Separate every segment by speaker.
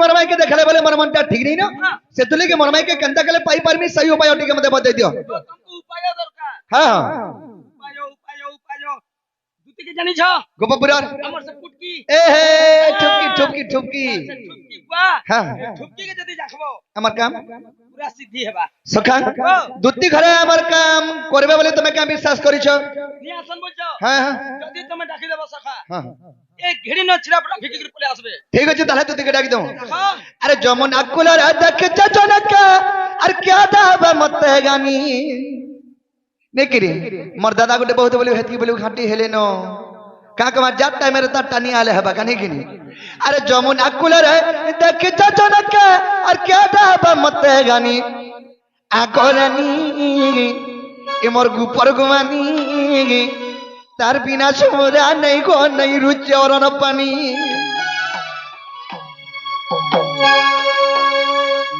Speaker 1: मोर माई के देखले बोले मोर मनटा ठीक नहीं ना से तुले के मोर माई के कंता कले पाई परमी सही उपाय टिके मते बता दियो
Speaker 2: तुमको उपाय दरकार
Speaker 1: हां
Speaker 2: दुती के जानी छ
Speaker 1: गोपपुरर
Speaker 2: हमर से पुटकी
Speaker 1: ए हे ठुपकी
Speaker 2: ठुपकी वाह
Speaker 1: हां
Speaker 2: ठुपकी के जदी देखबो
Speaker 1: हमर काम
Speaker 2: पूरा सिद्धि हेबा
Speaker 1: सखा दुती घरे हमर काम करबे बोले तुमे का विश्वास करिछ
Speaker 2: नियासन बोलछो
Speaker 1: हां हां
Speaker 2: जदी तुमे डाकी देबो सखा
Speaker 1: हां
Speaker 2: एक घड़ी न छिरा पड़ा फिकी कर पले आसबे
Speaker 1: ठीक अछि ताले दुती के डाकी दो
Speaker 2: हां
Speaker 1: अरे जमुना कुलर देख चचनक अरे क्या दाबा मत गानी नेकिरी मोर दादा गुटे बहुत बोली हेतकी बोली घाटी हेले न का कमार जात टाइम रे ता टानी आले हबा कानी किनी अरे जमुना कुलर देख चचनक और क्या दाबा मत गानी आकोरानी ए मोर गुपर गुमानी तार बिना सोरा नहीं को नहीं रुचे और न पानी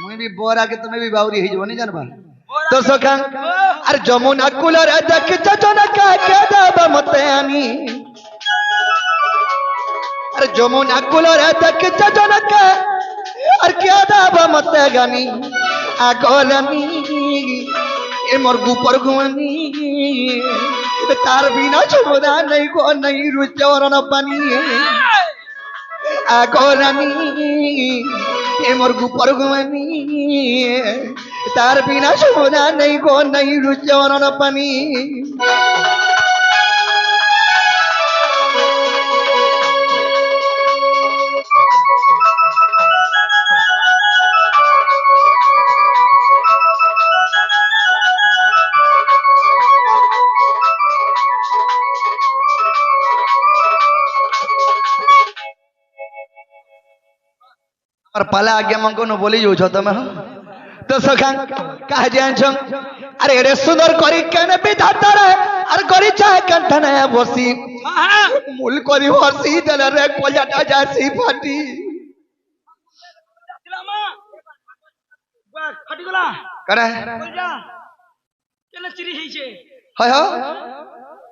Speaker 1: मुई भी बोरा के तुम्हें भी बाउरी ही जो नहीं जानबा तो सखा अरे जमुना कुलर देख चचनक के दाबा मत आनी अरे जमुना कुलर देख चचनक और क्या दाबा मत गानी आकोलानी ए मोर गुपर गुमानी तार बिना छोड़ा नहीं को नहीं रुचे और न पानी आकोलानी ए मोर गुपर गुमानी तार बिना छोड़ा नहीं को नहीं रुचे और न पानी और पला आज्ञा मंको न बोली जो तुम तो सखा कह जान अरे एडे सुंदर करी केने विधाता रे अरे करी चाहे कंठन बसी मूल करी हसी दल रे कोजाटा जासी फाटी
Speaker 2: फाटी गला
Speaker 1: करे
Speaker 2: कोलजा केना चिरी ही छे
Speaker 1: हाय हो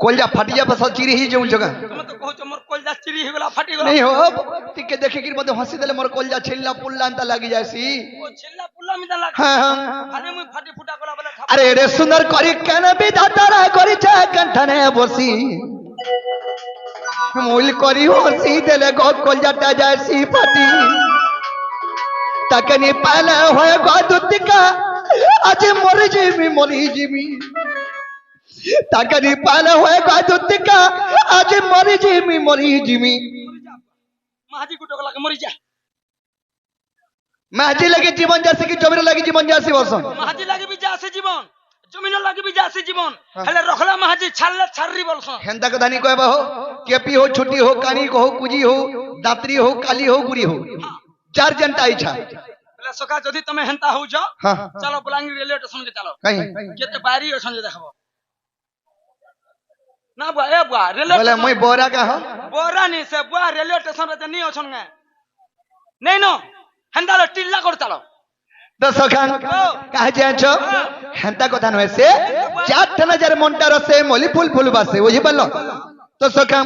Speaker 1: कोलजा फाटी जा बस चिरी ही जो जगह
Speaker 2: तुम तो कहू मोर कोलजा चिरी ही गला फाटी गला
Speaker 1: नहीं हो टिके देखे कि मते हसी देले मोर कोलजा छिल्ला पुल्ला अंत लागी जासी
Speaker 2: ओ छिल्ला पुल्ला मिदा लाग
Speaker 1: हां हां
Speaker 2: अरे मुई फाटी फुटा गला बोले
Speaker 1: अरे रे सुंदर करी केने विधाता रे करी चाहे कंठने बसी मूल करी हसी देले गो कोलजाटा जासी फाटी तकनी पहले होए गो दुतिका आज मरी जीवी ताकनी पाले होए गो दुतिका आज मरी जीवी
Speaker 2: महाजी गुटो गला के मरी जा
Speaker 1: महाजी लगे जीवन जैसे कि जमीन लगे जीवन जैसे वर्षन
Speaker 2: महाजी लगे भी जासे जीवन जमीन लगे भी जासे जीवन हेले रखला महाजी छालले छारी बोलसन
Speaker 1: हेंदा के धानी कहबा हो केपी हो छुट्टी हो कानी को हो कुजी हो दात्री हो काली हो गुरी हो चार जनता इच्छा
Speaker 2: हेले सका जदी तमे हेंता हो जा चलो बलांगी रेलवे स्टेशन के चलो
Speaker 1: कहीं
Speaker 2: केते बारी असन जे देखबो ना बुआ ए बुआ रेलवे
Speaker 1: बोले मुई बोरा का हो
Speaker 2: बोरा नहीं से बुआ रेलवे स्टेशन रे नहीं असन गे नहीं नो हेंदा टिल्ला कर चलो
Speaker 1: तो सखान कहा जाछो हेंता कथा नहे से 4000 मंटार से मोली फूल फूल बासे बुझी पल्लो तो सखान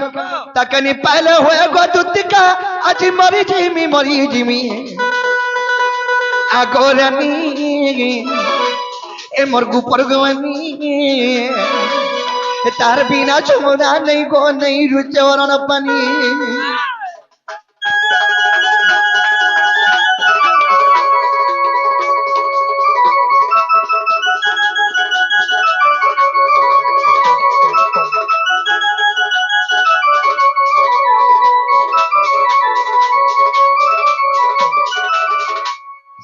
Speaker 1: तकनी पहले होए गो दुतिका आज मरी जिमी आगोरानी ए मोर गुपर गवानी तार बिना छोड़ा नहीं गो नहीं रुचे और न पानी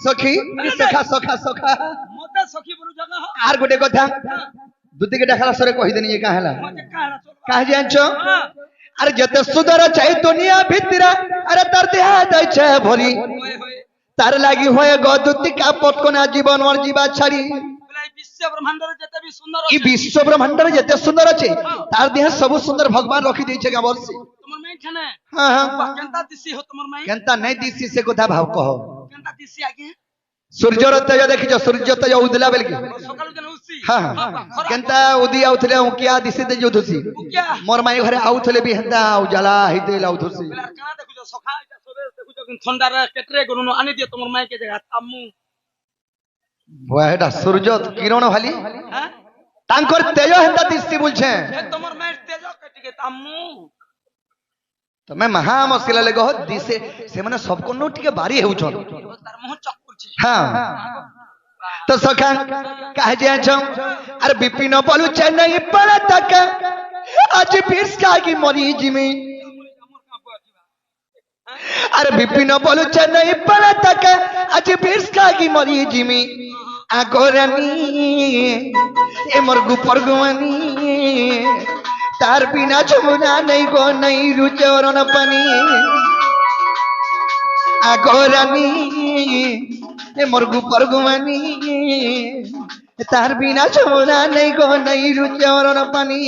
Speaker 1: सखी सखा सखा सखा
Speaker 2: मते सखी बोलू जगह
Speaker 1: आर गोटे कथा दुती के देखला सरे कहि देनी ये काहेला काहे जानछो अरे जते सुदर चाहि दुनिया भितर अरे तर देह दै छे भरी तार लागी होए गो दुती का पटकोना जीवन और जीवा छाड़ी
Speaker 2: विश्व ब्रह्मांड रे जते भी सुंदर
Speaker 1: ई विश्व ब्रह्मांड रे जते सुंदर अछि तार देह सब सुंदर भगवान रखी दै छे का वर्षी
Speaker 2: तुमर में छने
Speaker 1: हां हां
Speaker 2: केनता दिसी हो तुमर में
Speaker 1: केनता नहीं दिसी से कथा भाव कहो
Speaker 2: केनता दिसी आगे
Speaker 1: सूर्यर तेज देखिछ सूर्य तेज उदला बेल के
Speaker 2: सकाळ जन उसी
Speaker 1: हां केनता उदी आउथले किया दिसी दे जोधुसी मोर माई घरे आउथले भी हेंता उजाला हिते लाउथुसी
Speaker 2: कना देखुछ सखा सोबे देखुछ ଥଣ୍ଡାରେ କେତେ ଗରୁନ ଆନି ଦିଅ ତମର ମାଇକେ ଜାଗା ତାମୁ
Speaker 1: ବହେଟା ସୂର୍ଯ୍ୟ କିରଣ ଖାଲି
Speaker 2: হ্যাঁ
Speaker 1: ତାଙ୍କର ତେଜ ହେନ୍ତା ଦିଶି ବୁଲଛେ
Speaker 2: ଏ ତମର ମାଇର ତେଜ ଟିକେ ତାମୁ
Speaker 1: ତମେ ମହା ମୁସ୍କିଲ ଲେ କହ ଦିଶେ ସେମାନେ ସବକନୁ ଟିକେ ବାରି ହେଉଛନ୍
Speaker 2: ତାର ମୁହ ଚକ୍ କରୁଛି
Speaker 1: ହଁ तो सखा कह जाए अरे बिपिन बोलू चेन्नई पर तक आज फिर की मरीज में अरे बिपिन बोलू चेन्नई पर तक आज फिर की मरीज में आगोरानी ए मरगु परगुवानी तार बिना जमुना नहीं गो नहीं रुचे और न पानी आगोरानी ए मरगु परगुवानी तार बिना जमुना नहीं गो नहीं रुचे और न पानी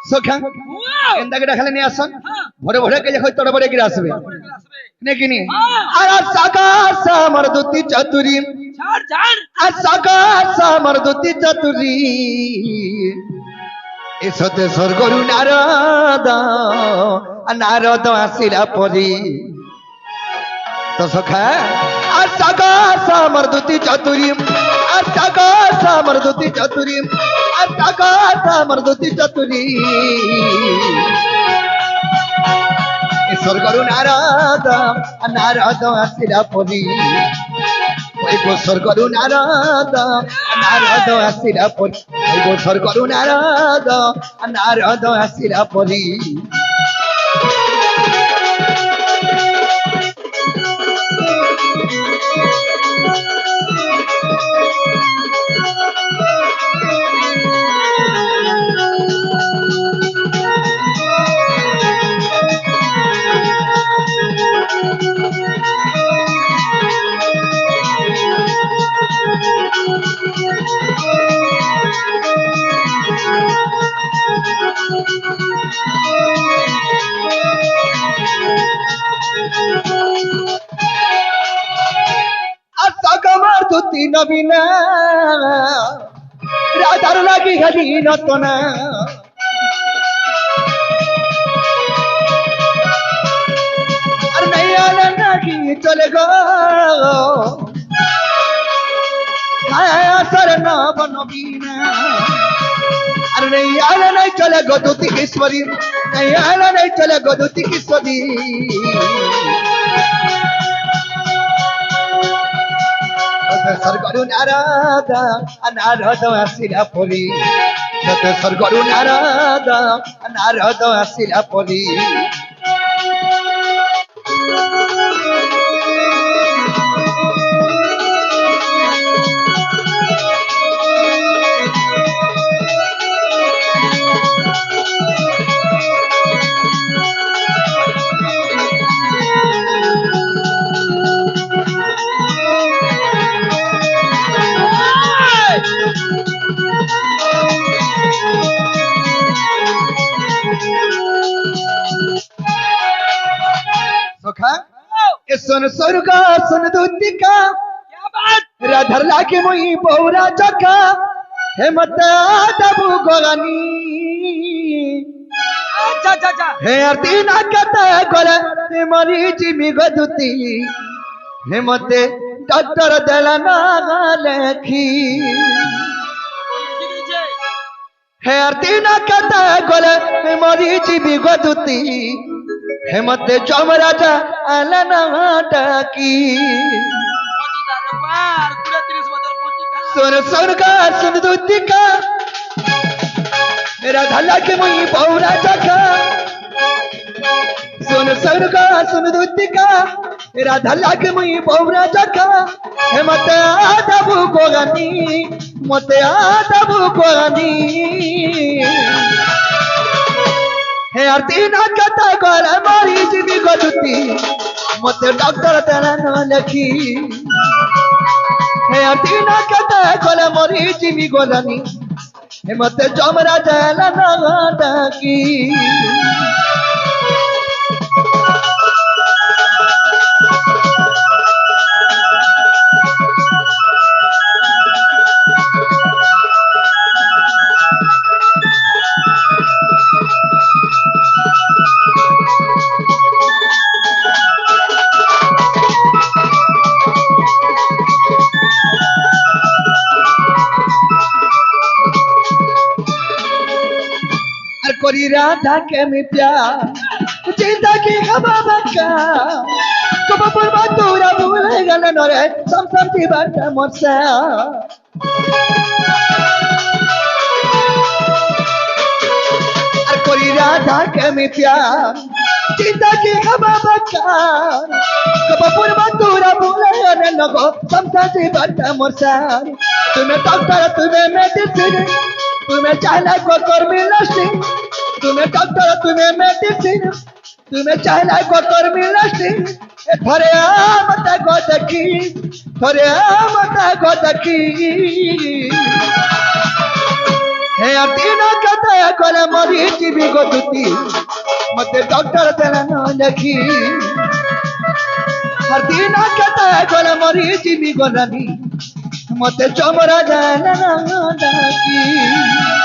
Speaker 1: सखा एंदा गडा खाली नहीं आसन भरे भरे के होय तोड़ बड़े गिरा आसबे ने किनी अरे सगा समरदुती चतुरी
Speaker 2: झाड़ झाड़
Speaker 1: आ सगा समरदुती चतुरी एसते स्वर्गरु नारद आसिला परी तो सखा आ सगा समरदुती चतुरी आ सगा समरदुती चतुरी आ सगा समरदुती चतुरी स्वर्गरु नारद आसिला परी गो स्वर्गरु नारद आसिला परी गो स्वर्गरु नारद आसिला परी नवीन राधार लगी हली नतना अरे नहीं आना लगी चले गो सर न बनबीना अरे नहीं आना नहीं चले गो दूती किश्वरी नहीं आना नहीं चले गो दूती किश्वरी स्वर्गरु नारद आसिला परी स्वर्गरु नारद आसिला परी सुन स्वर्ग सुन दूतिका
Speaker 2: क्या बात
Speaker 1: राधर लाके मुई बहुरा चका हे मत दबु गोगानी
Speaker 2: अच्छा अच्छा अच्छा
Speaker 1: हे आरती ना कता गोले हे मरी जिमी गदुती हे मते डॉक्टर देला ना लेखी हे आरती ना कता गोले हे मरी जिमी गदुती हे मते चमराजा आलना डाकी सुन सुन का सुन दूतिका मेरा धला के मुई बहुरा चखा सुन सुन का सुन दूतिका मेरा धला के मुई बहुरा चखा हे मते आदबु गोगानी मते आदबु गोगानी हे आरती ना कता गोला मारी जिमी गदुती मते डॉक्टर तेरा न लखी हे आरती ना कता गोला मारी जिमी गोलानी मत चमरा जाला ना डाकी करी राधा के मी प्यार चिंता की खबर बका कब पुरबा तोरा भूले गले नरे सम जीवन मोरसा करी राधा के मी प्यार चिंता की खबर बका कब पुरबा तोरा भूले गले लगो सम जीवन मोरसा तुम्हें डॉक्टर तुम्हें मेडिसिन तुम्हें चाहला को कर्मी नर्सिंग तुम्हें डॉक्टर तुम्हें मेडिसिन तुम्हें चाहला को कर्मी नर्सिंग थोड़े मत को देखी थोड़े मत को देखी हे तीनों कहता कोले मरी जीवी को दुती मते डॉक्टर तेरा न देखी हर तीनों कहता कोले मरी जीवी को रानी मते चमरा जाना ना डाकी